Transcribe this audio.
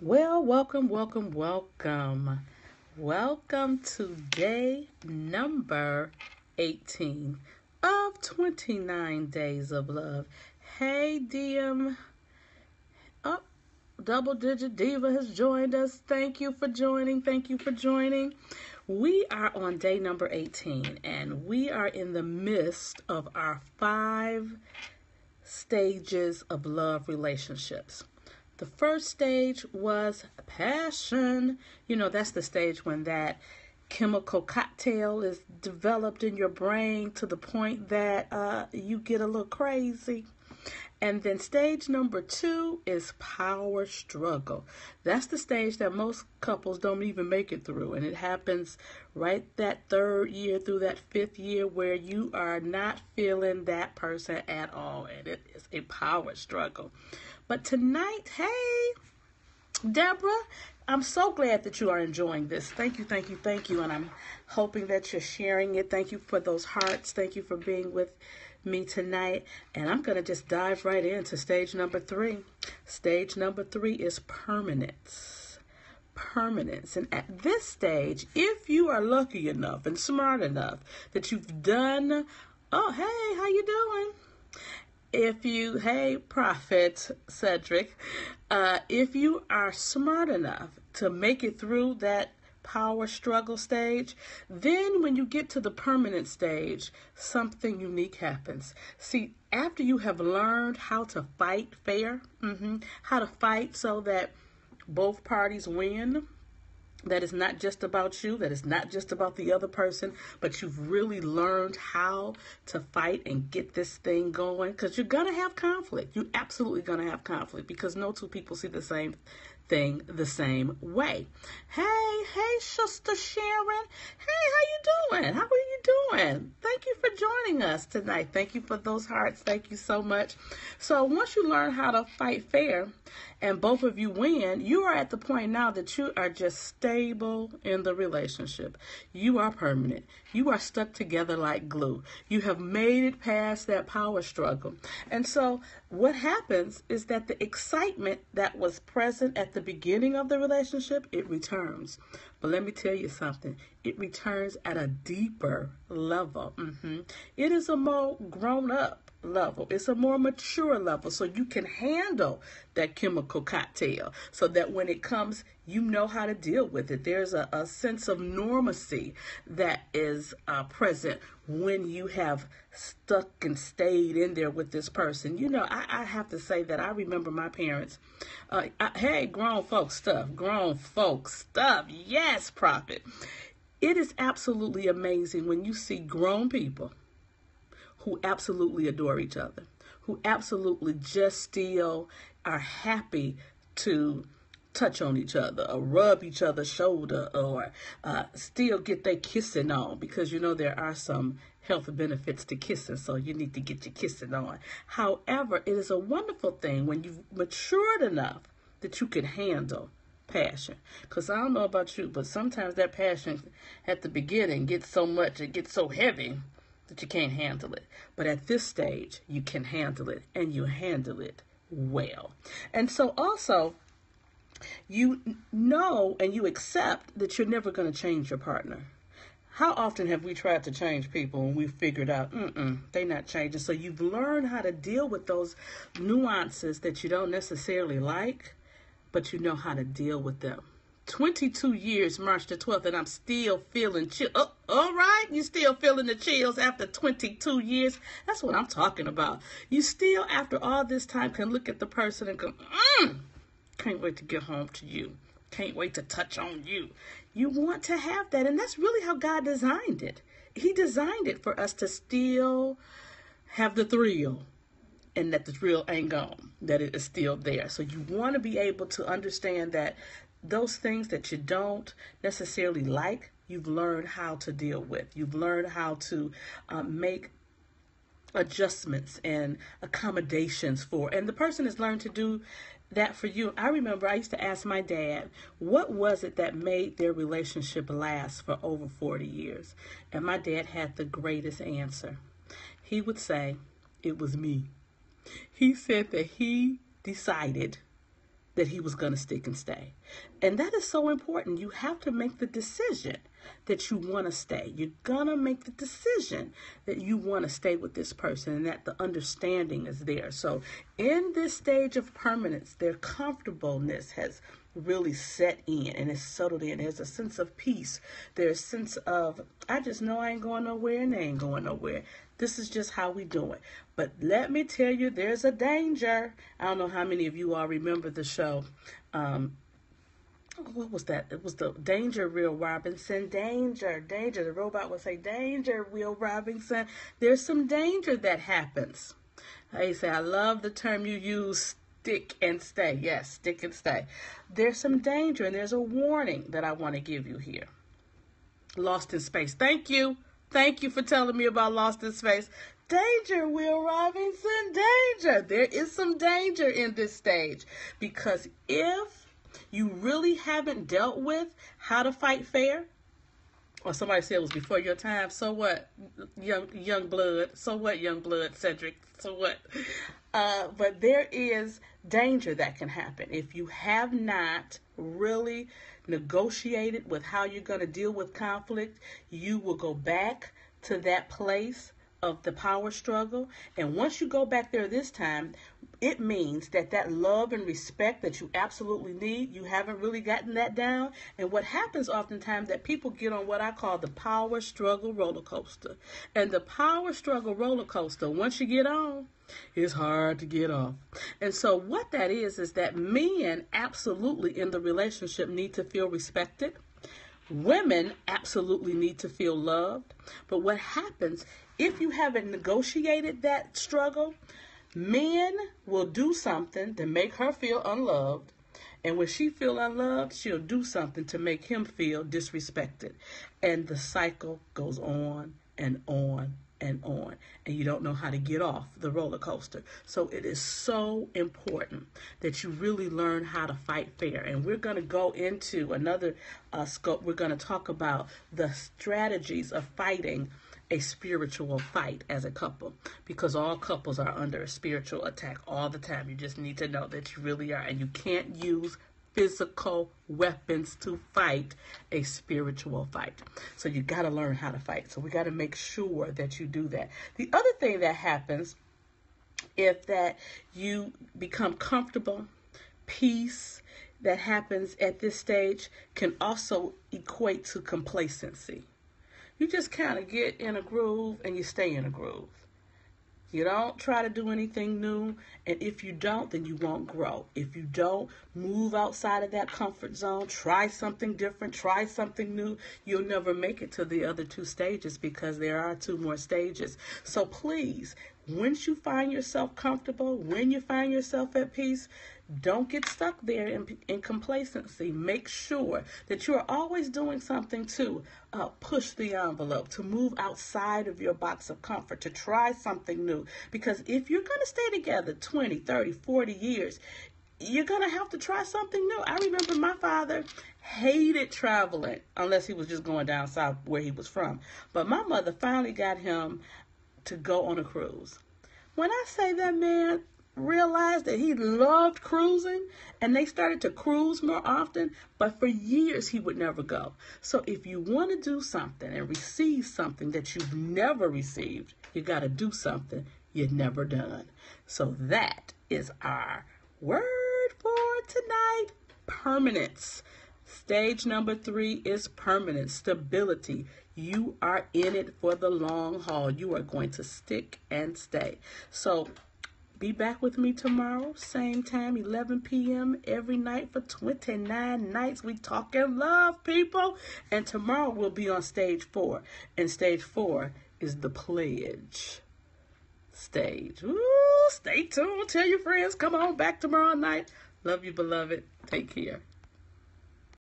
Well, welcome, welcome, welcome. Welcome to day number 18 of 29 Days of Love. Hey, DM. Oh, Double Digit Diva has joined us. Thank you for joining. Thank you for joining. We are on day number 18, and we are in the midst of our 5 stages of love relationships. The first stage was passion. That's the stage when that chemical cocktail is developed in your brain to the point that you get a little crazy. And then stage number 2 is power struggle. That's the stage that most couples don't even make it through. And it happens right that 3rd year through that 5th year where you are not feeling that person at all. And it is a power struggle. But tonight, hey, Deborah, I'm so glad that you are enjoying this. Thank you, thank you, thank you. And I'm hoping that you're sharing it. Thank you for those hearts. Thank you for being with me tonight. And I'm going to just dive right into stage number 3. Stage number 3 is permanence. Permanence. And at this stage, if you are lucky enough and smart enough that you've done, oh, hey, how you doing? Hey, Prophet Cedric, if you are smart enough to make it through that power struggle stage, then when you get to the permanent stage, something unique happens. See, after you have learned how to fight fair, how to fight so that both parties win, that is not just about you, that is not just about the other person, but you've really learned how to fight and get this thing going, because you're going to have conflict. You're absolutely going to have conflict because no two people see the same thing the same way. Hey, Sister Sharon. Hey, how you doing? How are you doing? Thank you for joining us tonight. Thank you for those hearts. Thank you so much. So once you learn how to fight fair and both of you win, you are at the point now that you are just stable in the relationship. You are permanent. You are stuck together like glue. You have made it past that power struggle. And so what happens is that the excitement that was present at the beginning of the relationship, it returns. But let me tell you something. It returns at a deeper level. It is a more grown up level. It's a more mature level, so you can handle that chemical cocktail so that when it comes, you know how to deal with it. There's a sense of normalcy that is present when you have stuck and stayed in there with this person. I have to say that I remember my parents. Hey, grown folks stuff. Grown folks stuff. Yes, Prophet. It is absolutely amazing when you see grown people who absolutely adore each other, who absolutely just still are happy to touch on each other or rub each other's shoulder or still get their kissing on, because there are some health benefits to kissing, so you need to get your kissing on. However, it is a wonderful thing when you've matured enough that you can handle passion. Because I don't know about you, but sometimes that passion at the beginning gets so much, it gets so heavy that you can't handle it. But at this stage, you can handle it, and you handle it well. And so also, you know and you accept that you're never going to change your partner. How often have we tried to change people and we figured out, they're not changing. So you've learned how to deal with those nuances that you don't necessarily like, but you know how to deal with them. 22 years, March the 12th, and I'm still feeling chill. Oh, all right, you still feeling the chills after 22 years? That's what I'm talking about. You still, after all this time, can look at the person and go, can't wait to get home to you. Can't wait to touch on you. You want to have that, and that's really how God designed it. He designed it for us to still have the thrill, and that the thrill ain't gone, that it is still there. So you want to be able to understand that those things that you don't necessarily like, you've learned how to deal with. You've learned how to make adjustments and accommodations for. And the person has learned to do that for you. I remember I used to ask my dad, what was it that made their relationship last for over 40 years? And my dad had the greatest answer. He would say, it was me. He said that he decided that he was going to stick and stay. And that is so important. You have to make the decision that you want to stay. You're going to make the decision that you want to stay with this person and that the understanding is there. So in this stage of permanence, their comfortableness has really set in and it's settled in. There's a sense of peace. There's a sense of, I just know I ain't going nowhere and they ain't going nowhere. This is just how we do it. But let me tell you, there's a danger. I don't know how many of you all remember the show. What was that? It was the Danger, Will Robinson. Danger, danger. The robot would say, danger, Will Robinson. There's some danger that happens. I say, I love the term you use, stick and stay. Yes, stick and stay. There's some danger and there's a warning that I want to give you here. Lost in Space. Thank you. Thank you for telling me about Lost in Space. Danger, Will Robinson, danger. There is some danger in this stage because if you really haven't dealt with how to fight fair, or somebody said it was before your time, so what, young blood, so what, young blood, Cedric, so what? But there is danger that can happen if you have not really negotiated with how you're going to deal with conflict. You will go back to that place of the power struggle. And once you go back there this time, it means that that love and respect that you absolutely need, you haven't really gotten that down. And what happens oftentimes that people get on what I call the power struggle roller coaster. And the power struggle roller coaster, once you get on, it's hard to get off. And so what that is that men absolutely in the relationship need to feel respected. Women absolutely need to feel loved. But what happens if you haven't negotiated that struggle, men will do something to make her feel unloved. And when she feel unloved, she'll do something to make him feel disrespected. And the cycle goes on and on and on. And you don't know how to get off the roller coaster. So it is so important that you really learn how to fight fair. And we're going to go into another scope. We're going to talk about the strategies of fighting a spiritual fight as a couple, because all couples are under a spiritual attack all the time. You just need to know that you really are, and you can't use physical weapons to fight a spiritual fight. So you got to learn how to fight. So we got to make sure that you do that. The other thing that happens if that you become comfortable, peace that happens at this stage can also equate to complacency. You just kind of get in a groove and you stay in a groove. You don't try to do anything new, and if you don't, then you won't grow. If you don't move outside of that comfort zone, try something different, try something new, you'll never make it to the other two stages because there are two more stages. So please, once you find yourself comfortable, when you find yourself at peace, don't get stuck there in complacency. Make sure that you're always doing something to push the envelope, to move outside of your box of comfort, to try something new. Because if you're going to stay together 20, 30, 40 years, you're going to have to try something new. I remember my father hated traveling unless he was just going down south where he was from. But my mother finally got him to go on a cruise. When I say that man realized that he loved cruising and they started to cruise more often, but for years he would never go. So if you want to do something and receive something that you've never received, you got to do something you've never done. So that is our word for tonight: permanence. Stage number 3 is permanence, stability. You are in it for the long haul. You are going to stick and stay. So be back with me tomorrow, same time, 11 p.m. every night for 29 nights. We talking love, people. And tomorrow we'll be on stage 4. And stage 4 is the pledge stage. Ooh, stay tuned. Tell your friends. Come on back tomorrow night. Love you, beloved. Take care.